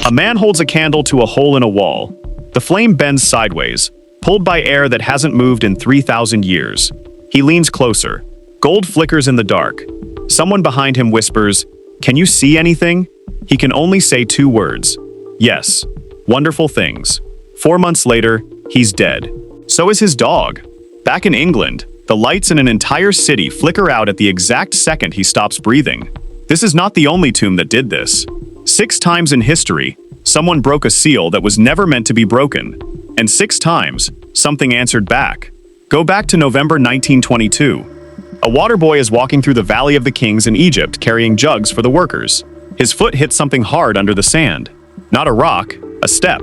A man holds a candle to a hole in a wall. The flame bends sideways, pulled by air that hasn't moved in 3,000 years. He leans closer. Gold flickers in the dark. Someone behind him whispers, "Can you see anything?" He can only say two words. "Yes." Wonderful things. 4 months later, he's dead. So is his dog. Back in England, the lights in an entire city flicker out at the exact second he stops breathing. This is not the only tomb that did this. 6 times in history, someone broke a seal that was never meant to be broken. And 6 times, something answered back. Go back to November 1922. A water boy is walking through the Valley of the Kings in Egypt carrying jugs for the workers. His foot hits something hard under the sand. Not a rock, a step.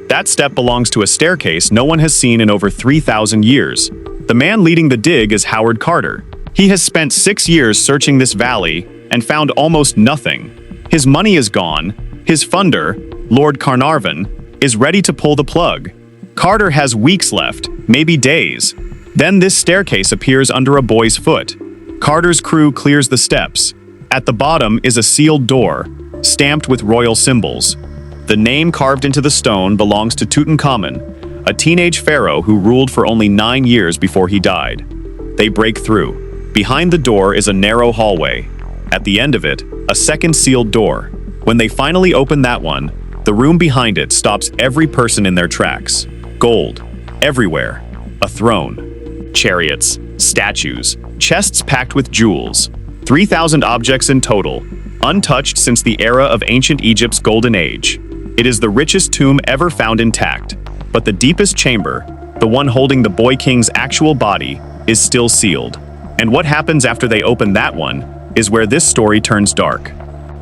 That step belongs to a staircase no one has seen in over 3,000 years. The man leading the dig is Howard Carter. He has spent 6 years searching this valley and found almost nothing. His money is gone. His funder, Lord Carnarvon, is ready to pull the plug. Carter has weeks left, maybe days. Then this staircase appears under a boy's foot. Carter's crew clears the steps. At the bottom is a sealed door, stamped with royal symbols. The name carved into the stone belongs to Tutankhamun, a teenage pharaoh who ruled for only 9 years before he died. They break through. Behind the door is a narrow hallway. At the end of it, a second sealed door. When they finally open that one, the room behind it stops every person in their tracks. Gold. Everywhere. A throne. Chariots. Statues. Chests packed with jewels. 3,000 objects in total, untouched since the era of ancient Egypt's golden age. It is the richest tomb ever found intact, but the deepest chamber, the one holding the boy king's actual body, is still sealed. And what happens after they open that one is where this story turns dark.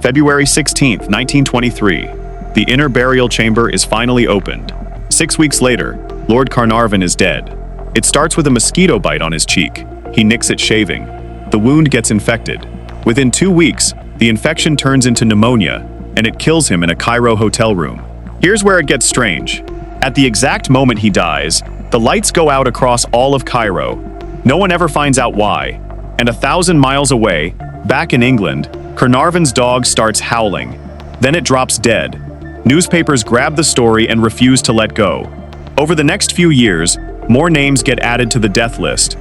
February 16th, 1923. The inner burial chamber is finally opened. 6 weeks later, Lord Carnarvon is dead. It starts with a mosquito bite on his cheek. He nicks it shaving. The wound gets infected. Within 2 weeks, the infection turns into pneumonia, and it kills him in a Cairo hotel room. Here's where it gets strange. At the exact moment he dies, the lights go out across all of Cairo. No one ever finds out why. And 1,000 miles away, back in England, Carnarvon's dog starts howling. Then it drops dead. Newspapers grab the story and refuse to let go. Over the next few years, more names get added to the death list.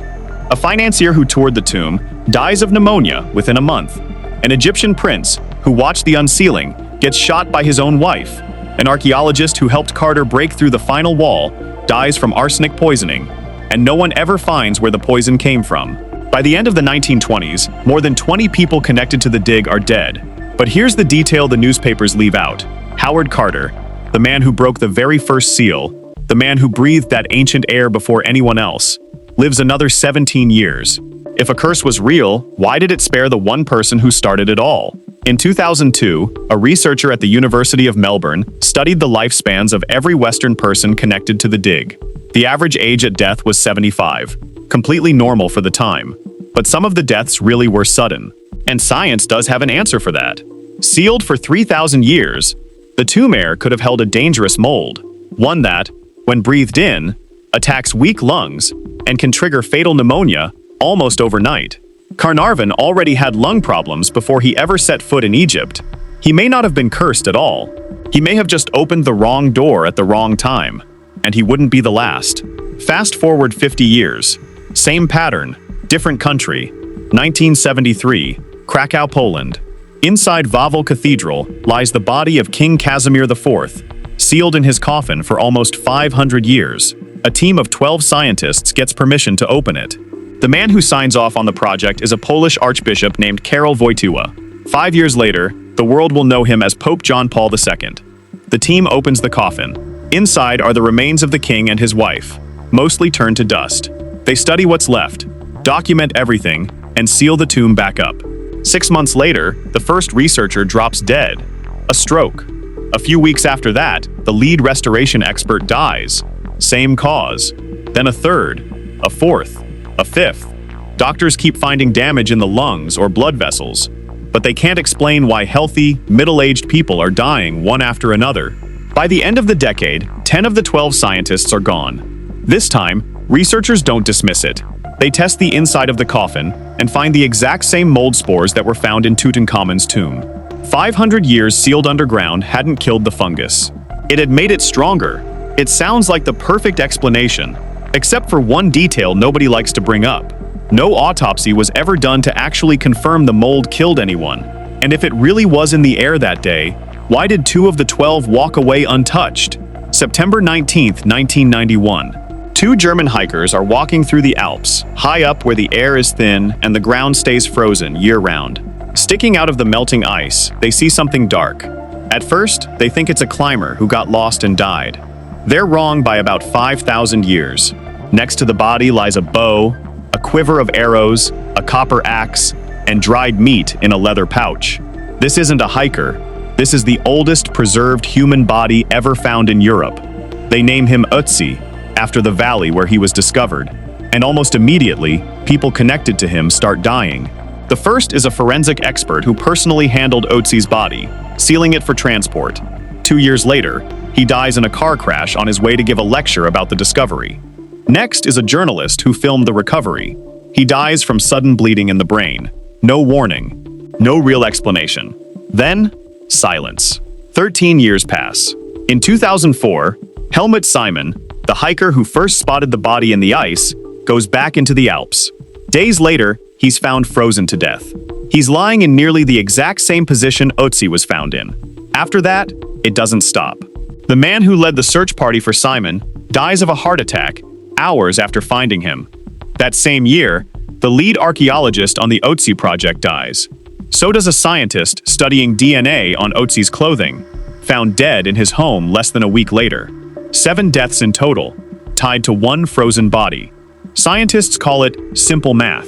A financier who toured the tomb dies of pneumonia within a month. An Egyptian prince, who watched the unsealing, gets shot by his own wife. An archaeologist who helped Carter break through the final wall dies from arsenic poisoning, and no one ever finds where the poison came from. By the end of the 1920s, more than 20 people connected to the dig are dead. But here's the detail the newspapers leave out. Howard Carter, the man who broke the very first seal, the man who breathed that ancient air before anyone else, lives another 17 years. If a curse was real, why did it spare the one person who started it all? In 2002, a researcher at the University of Melbourne studied the lifespans of every Western person connected to the dig. The average age at death was 75, completely normal for the time. But some of the deaths really were sudden. And science does have an answer for that. Sealed for 3,000 years, the tomb air could have held a dangerous mold, one that, when breathed in, attacks weak lungs and can trigger fatal pneumonia almost overnight. Carnarvon already had lung problems before he ever set foot in Egypt. He may not have been cursed at all. He may have just opened the wrong door at the wrong time, and he wouldn't be the last. Fast forward 50 years. Same pattern, different country. 1973, Krakow, Poland. Inside Wawel Cathedral lies the body of King Casimir IV, sealed in his coffin for almost 500 years. A team of 12 scientists gets permission to open it. The man who signs off on the project is a Polish archbishop named Karol Wojtyła. 5 years later, the world will know him as Pope John Paul II. The team opens the coffin. Inside are the remains of the king and his wife, mostly turned to dust. They study what's left, document everything, and seal the tomb back up. 6 months later, the first researcher drops dead. A stroke. A few weeks after that, the lead restoration expert dies. Same cause. Then a third, a fourth, a fifth. Doctors keep finding damage in the lungs or blood vessels, but they can't explain why healthy, middle-aged people are dying one after another. By the end of the decade, 10 of the 12 scientists are gone. This time, researchers don't dismiss it. They test the inside of the coffin and find the exact same mold spores that were found in Tutankhamun's tomb. 500 years sealed underground hadn't killed the fungus. It had made it stronger. It sounds like the perfect explanation, except for one detail nobody likes to bring up. No autopsy was ever done to actually confirm the mold killed anyone. And if it really was in the air that day, why did 2 of the 12 walk away untouched? September 19, 1991. 2 German hikers are walking through the Alps, high up where the air is thin and the ground stays frozen year-round. Sticking out of the melting ice, they see something dark. At first, they think it's a climber who got lost and died. They're wrong by about 5,000 years. Next to the body lies a bow, a quiver of arrows, a copper axe, and dried meat in a leather pouch. This isn't a hiker. This is the oldest preserved human body ever found in Europe. They name him Ötzi, after the valley where he was discovered. And almost immediately, people connected to him start dying. The first is a forensic expert who personally handled Ötzi's body, sealing it for transport. 2 years later, he dies in a car crash on his way to give a lecture about the discovery. Next is a journalist who filmed the recovery. He dies from sudden bleeding in the brain. No warning. No real explanation. Then, silence. 13 years pass. In 2004, Helmut Simon, the hiker who first spotted the body in the ice, goes back into the Alps. Days later, he's found frozen to death. He's lying in nearly the exact same position Ötzi was found in. After that, it doesn't stop. The man who led the search party for Simon dies of a heart attack hours after finding him. That same year, the lead archaeologist on the Ötzi project dies. So does a scientist studying DNA on Ötzi's clothing, found dead in his home less than a week later. 7 deaths in total, tied to one frozen body. Scientists call it simple math.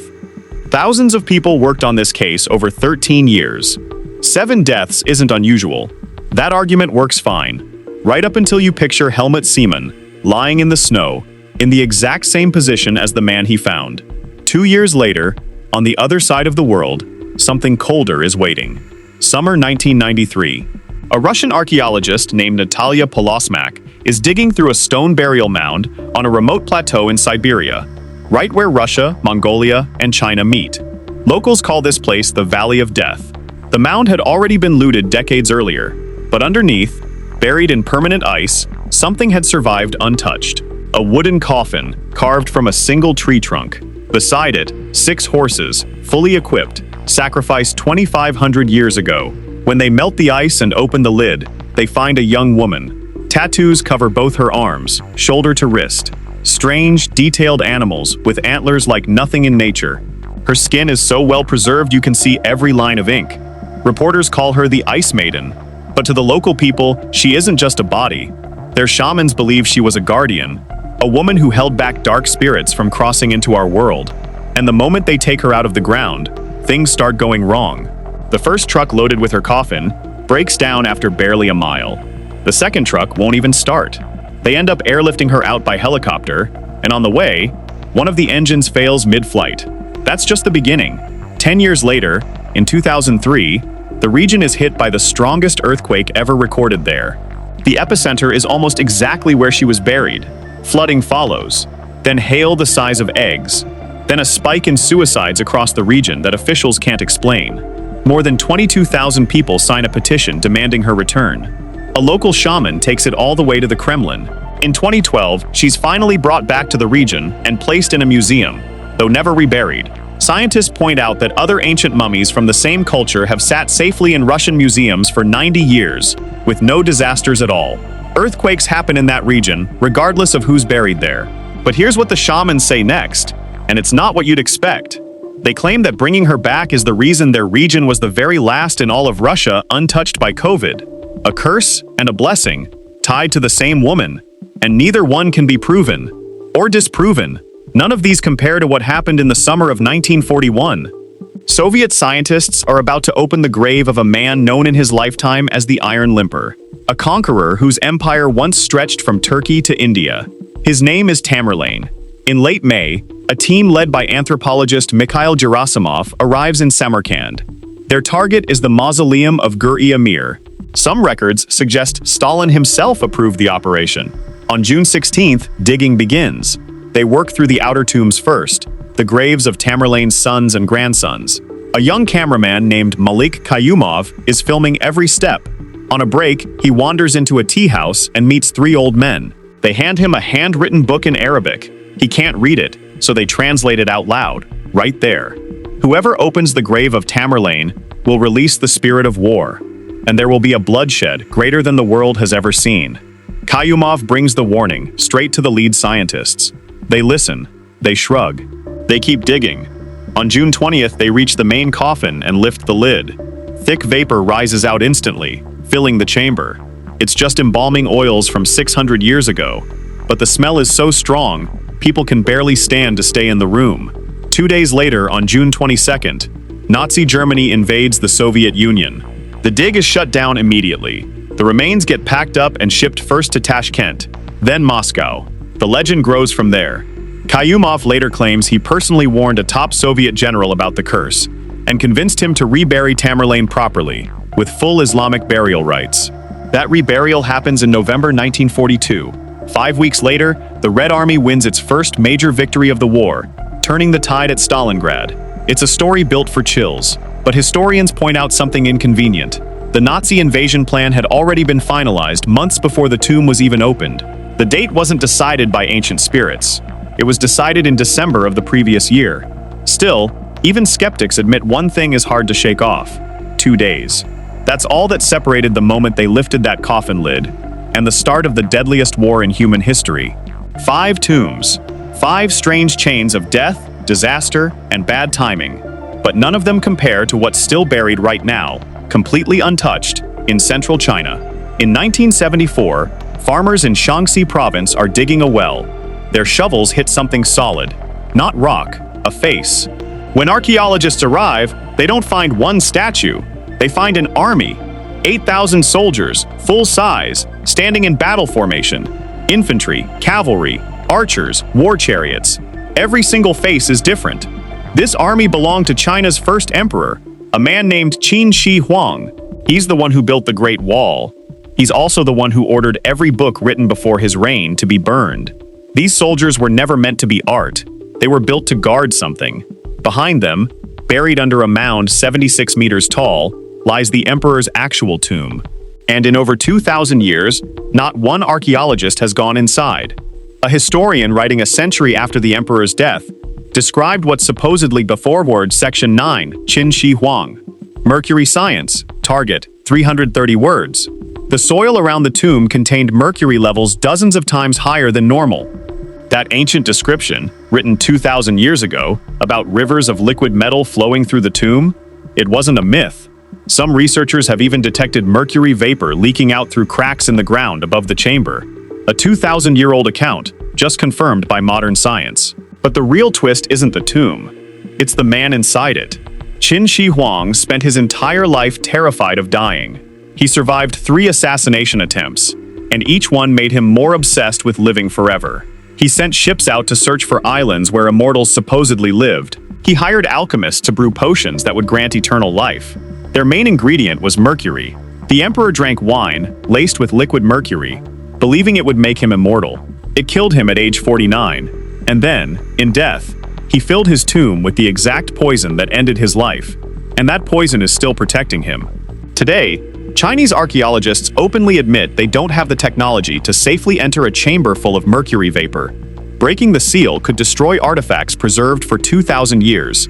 Thousands of people worked on this case over 13 years. 7 deaths isn't unusual. That argument works fine, right up until you picture Helmut Simon lying in the snow, in the exact same position as the man he found. 2 years later, on the other side of the world, something colder is waiting. Summer 1993. A Russian archaeologist named Natalia Polosmak is digging through a stone burial mound on a remote plateau in Siberia, right where Russia, Mongolia, and China meet. Locals call this place the Valley of Death. The mound had already been looted decades earlier, but underneath, buried in permanent ice, something had survived untouched. A wooden coffin, carved from a single tree trunk. Beside it, 6 horses, fully equipped, sacrificed 2,500 years ago. When they melt the ice and open the lid, they find a young woman. Tattoos cover both her arms, shoulder to wrist. Strange, detailed animals with antlers like nothing in nature. Her skin is so well preserved you can see every line of ink. Reporters call her the Ice Maiden. But to the local people, she isn't just a body. Their shamans believe she was a guardian, a woman who held back dark spirits from crossing into our world. And the moment they take her out of the ground, things start going wrong. The first truck loaded with her coffin breaks down after barely a mile. The second truck won't even start. They end up airlifting her out by helicopter, and on the way, one of the engines fails mid-flight. That's just the beginning. 10 years later, in 2003, the region is hit by the strongest earthquake ever recorded there. The epicenter is almost exactly where she was buried. Flooding follows, then hail the size of eggs, then a spike in suicides across the region that officials can't explain. More than 22,000 people sign a petition demanding her return. A local shaman takes it all the way to the Kremlin. In 2012, she's finally brought back to the region and placed in a museum, though never reburied. Scientists point out that other ancient mummies from the same culture have sat safely in Russian museums for 90 years, with no disasters at all. Earthquakes happen in that region, regardless of who's buried there. But here's what the shamans say next, and it's not what you'd expect. They claim that bringing her back is the reason their region was the very last in all of Russia untouched by COVID. A curse and a blessing, tied to the same woman, and neither one can be proven or disproven. None of these compare to what happened in the summer of 1941. Soviet scientists are about to open the grave of a man known in his lifetime as the Iron Limper, a conqueror whose empire once stretched from Turkey to India. His name is Tamerlane. In late May, a team led by anthropologist Mikhail Gerasimov arrives in Samarkand. Their target is the mausoleum of Gur-e Amir. Some records suggest Stalin himself approved the operation. On June 16th, digging begins. They work through the outer tombs first, the graves of Tamerlane's sons and grandsons. A young cameraman named Malik Kayumov is filming every step. On a break, he wanders into a tea house and meets three old men. They hand him a handwritten book in Arabic. He can't read it, so they translate it out loud, right there. Whoever opens the grave of Tamerlane will release the spirit of war, and there will be a bloodshed greater than the world has ever seen. Kayumov brings the warning straight to the lead scientists. They listen, they shrug, they keep digging. On June 20th, they reach the main coffin and lift the lid. Thick vapor rises out instantly, filling the chamber. It's just embalming oils from 600 years ago, but the smell is so strong, people can barely stand to stay in the room. 2 days later, on June 22nd, Nazi Germany invades the Soviet Union. The dig is shut down immediately. The remains get packed up and shipped first to Tashkent, then Moscow. The legend grows from there. Kayumov later claims he personally warned a top Soviet general about the curse and convinced him to rebury Tamerlane properly, with full Islamic burial rites. That reburial happens in November 1942. 5 weeks later, the Red Army wins its first major victory of the war, turning the tide at Stalingrad. It's a story built for chills, but historians point out something inconvenient. The Nazi invasion plan had already been finalized months before the tomb was even opened. The date wasn't decided by ancient spirits. It was decided in December of the previous year. Still, even skeptics admit one thing is hard to shake off: 2 days. That's all that separated the moment they lifted that coffin lid and the start of the deadliest war in human history. 5 tombs, 5 strange chains of death, disaster, and bad timing. But none of them compare to what's still buried right now, completely untouched, in central China. In 1974, farmers in Shaanxi province are digging a well. Their shovels hit something solid, not rock, a face. When archaeologists arrive, they don't find one statue. They find an army, 8,000 soldiers, full size, standing in battle formation. Infantry, cavalry, archers, war chariots. Every single face is different. This army belonged to China's first emperor, a man named Qin Shi Huang. He's the one who built the Great Wall. He's also the one who ordered every book written before his reign to be burned. These soldiers were never meant to be art. They were built to guard something. Behind them, buried under a mound 76 meters tall, lies the emperor's actual tomb. And in over 2,000 years, not one archaeologist has gone inside. A historian writing a century after the emperor's death described what's supposedly before Section 9, Qin Shi Huang. Mercury science, target, 330 words. The soil around the tomb contained mercury levels dozens of times higher than normal. That ancient description, written 2,000 years ago, about rivers of liquid metal flowing through the tomb, it wasn't a myth. Some researchers have even detected mercury vapor leaking out through cracks in the ground above the chamber. A 2,000-year-old account, just confirmed by modern science. But the real twist isn't the tomb. It's the man inside it. Qin Shi Huang spent his entire life terrified of dying. He survived 3 assassination attempts, and each one made him more obsessed with living forever. He sent ships out to search for islands where immortals supposedly lived. He hired alchemists to brew potions that would grant eternal life. Their main ingredient was mercury. The emperor drank wine, laced with liquid mercury, believing it would make him immortal. It killed him at age 49. And then, in death, he filled his tomb with the exact poison that ended his life. And that poison is still protecting him. Today, Chinese archaeologists openly admit they don't have the technology to safely enter a chamber full of mercury vapor. Breaking the seal could destroy artifacts preserved for 2,000 years.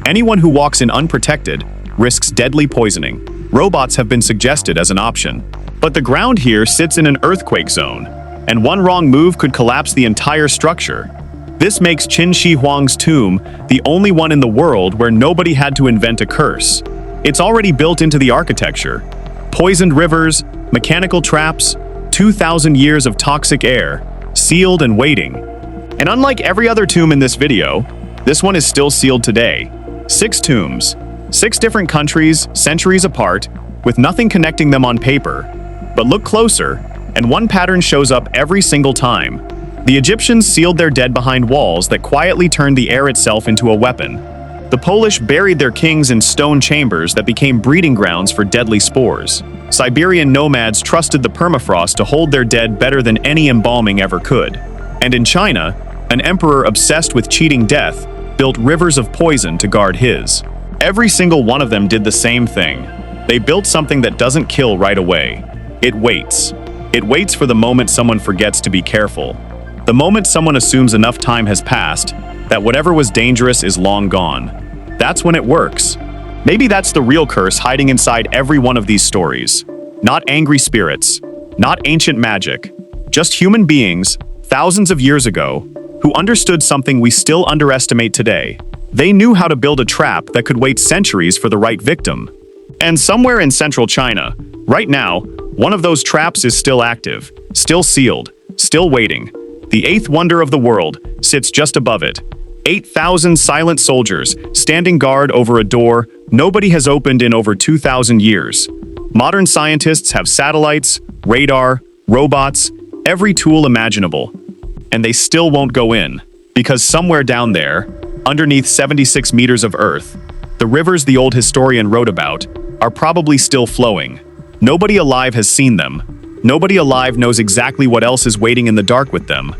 Anyone who walks in unprotected risks deadly poisoning. Robots have been suggested as an option. But the ground here sits in an earthquake zone, and one wrong move could collapse the entire structure. This makes Qin Shi Huang's tomb the only one in the world where nobody had to invent a curse. It's already built into the architecture. Poisoned rivers, mechanical traps, 2,000 years of toxic air, sealed and waiting. And unlike every other tomb in this video, this one is still sealed today. 6 tombs, 6 different countries, centuries apart, with nothing connecting them on paper. But look closer, and one pattern shows up every single time. The Egyptians sealed their dead behind walls that quietly turned the air itself into a weapon. The Polish buried their kings in stone chambers that became breeding grounds for deadly spores. Siberian nomads trusted the permafrost to hold their dead better than any embalming ever could. And in China, an emperor obsessed with cheating death built rivers of poison to guard his. Every single one of them did the same thing. They built something that doesn't kill right away. It waits. It waits for the moment someone forgets to be careful. The moment someone assumes enough time has passed, that whatever was dangerous is long gone. That's when it works. Maybe that's the real curse hiding inside every one of these stories. Not angry spirits, not ancient magic, just human beings, thousands of years ago, who understood something we still underestimate today. They knew how to build a trap that could wait centuries for the right victim. And somewhere in central China, right now, one of those traps is still active, still sealed, still waiting. The eighth wonder of the world sits just above it. 8,000 silent soldiers standing guard over a door nobody has opened in over 2,000 years. Modern scientists have satellites, radar, robots, every tool imaginable. And they still won't go in, because somewhere down there, underneath 76 meters of earth, the rivers the old historian wrote about are probably still flowing. Nobody alive has seen them. Nobody alive knows exactly what else is waiting in the dark with them.